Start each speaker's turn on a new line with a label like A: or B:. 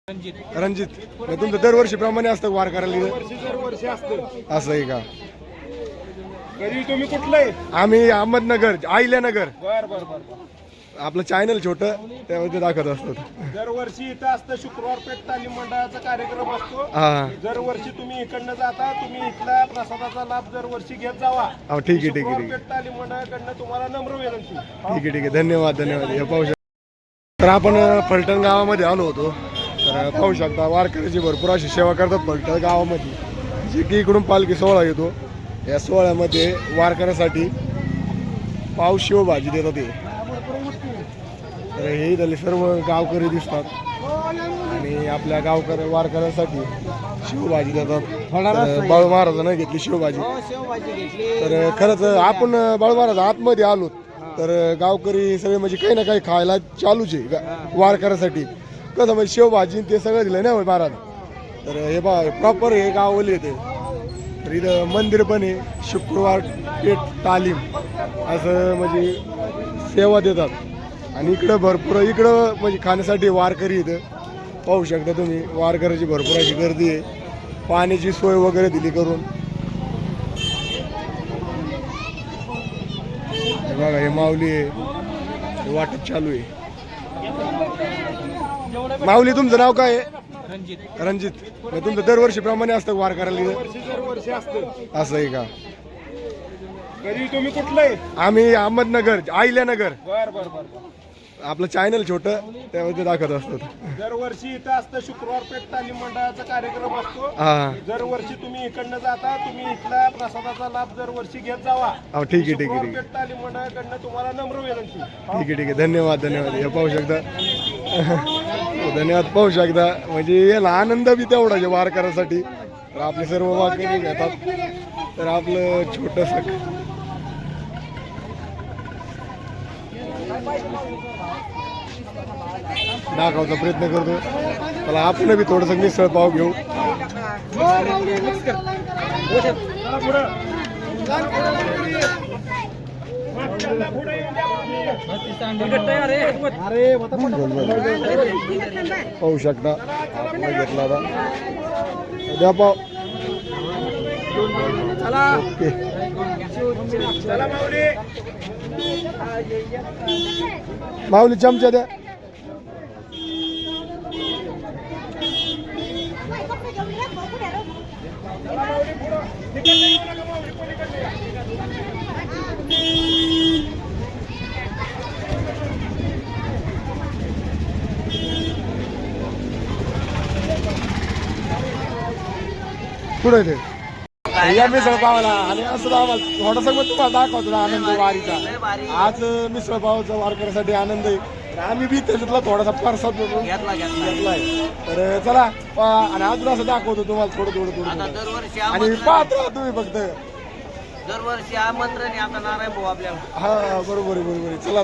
A: रणजित तुमचं दरवर्षीप्रमाणे असतं वार करायला
B: दरवर्षी असतं.
A: असं आहे का?
B: घरी तुम्ही कुठलं आहे?
A: आम्ही अहमदनगर आहिल्यानगर.
B: बर बर बर बर.
A: आपलं चॅनल छोटं त्यामध्ये दाखवत असतो.
B: दरवर्षी इथं असतं शुक्रवार पेठ तालीम मंडळाचा कार्यक्रम असतो.
A: हा
B: दरवर्षी तुम्ही इकडनं जाता, तुम्ही इथला प्रसादाचा लाभ दरवर्षी घेत जावा.
A: हो, ठीक आहे ठीक आहे
B: शुक्रवार
A: ठीक आहे
B: पेठ तालीम मंडळाकडनं तुम्हाला नम्र विनंती.
A: ठीक आहे धन्यवाद धन्यवाद. हे पाहू शकता. तर आपण फलटण गावामध्ये आलो होतो. तर पाहू शकता वारकऱ्याची भरपूर अशी सेवा करतात फलटण गावामध्ये. जे की इकडून पालखी सोहळा येतो, या सोहळ्यामध्ये वारकऱ्यासाठी पाव शेव भाजी देतात ते. तर हे झाले सर्व गावकरी दिसतात आणि आपल्या गावकरी वारकऱ्यासाठी शेवभाजी देतात. बाळू महाराजांना घेतली शेवभाजी. तर खरंच आपण बाळू महाराज आतमध्ये आलो तर गावकरी सगळे म्हणजे काही ना काही खायला चालूच आहे वारकऱ्यासाठी. कसं म्हणजे शेवभाजी ते सगळं दिलं ना महाराज. तर हे बा प्रॉपर हे गावले येते. तर इथं मंदिर पण आहे. शुक्रवार पेठ तालीम असं म्हणजे सेवा देतात. आणि इकडं भरपूर इकडं म्हणजे खाण्यासाठी वारकरी इथं पाहू शकता तुम्ही. वारकऱ्याची भरपूर अशी गर्दी आहे. पाण्याची सोय वगैरे दिली करून. हे बघा हे माऊली आहे, हे वाटप चालू आहे. माऊली तुमचं नाव काय आहे? रणजित तुमचं दरवर्षीप्रमाणे असतं वार करायला
B: दरवर्षी असतं.
A: असं आहे का?
B: घरी तुम्ही कुठलं आहे?
A: आम्ही अहमदनगर आहिल्यानगर.
B: बर बर बर बर.
A: आपलं चॅनल छोटं त्यामध्ये दाखवत असतो.
B: दरवर्षी इथं असतं शुक्रवार पेठ तालीम मंडळाचा कार्यक्रम असतो.
A: हा
B: दरवर्षी तुम्ही इकडनं जाता, तुम्ही इथला प्रसादाचा लाभ दरवर्षी घेत जावा.
A: हो, ठीक आहे ठीक आहे
B: शुक्रवार
A: ठीक आहे
B: पेठ तालीम मंडळाकडनं तुम्हाला नम्र विनंती.
A: ठीक आहे ठीक आहे धन्यवाद धन्यवाद. हे पाहू शकता. धन्यवाद. पाहू शकता म्हणजे याला आनंद बी तेवढा आहे वार करायसाठी. तर आपले सर्व वारकरी घेतात. तर आपलं छोटंसं दाखवायचा प्रयत्न करतो. त्याला आपण बी थोडंसं मिसळ पाव घेऊ. पाहू शकता आपण घेतला होता. द्या पाव. ओके
B: चला माऊली.
A: माऊली चमचा द्या. कुठे ते या मिसळ पावाला. आणि असं आम्हाला थोडासा मग तुम्हाला दाखवतो आनंद वारीचा. आज मिसळ पावाचा वारकऱ्यासाठी आनंद आहे. आम्ही बी त्याच्यातला थोडासा प्रसाद घेतलाय. तर चला आणि अजून असं दाखवतो तुम्हाला थोडं थोडं थोडं. आणि पाहत राहा तुम्ही फक्त.
C: दरवर्षी आमंत्रण आहे आता नारायण भाऊ आपल्याला.
A: हा बरोबर आहे बरोबर आहे. चला चला.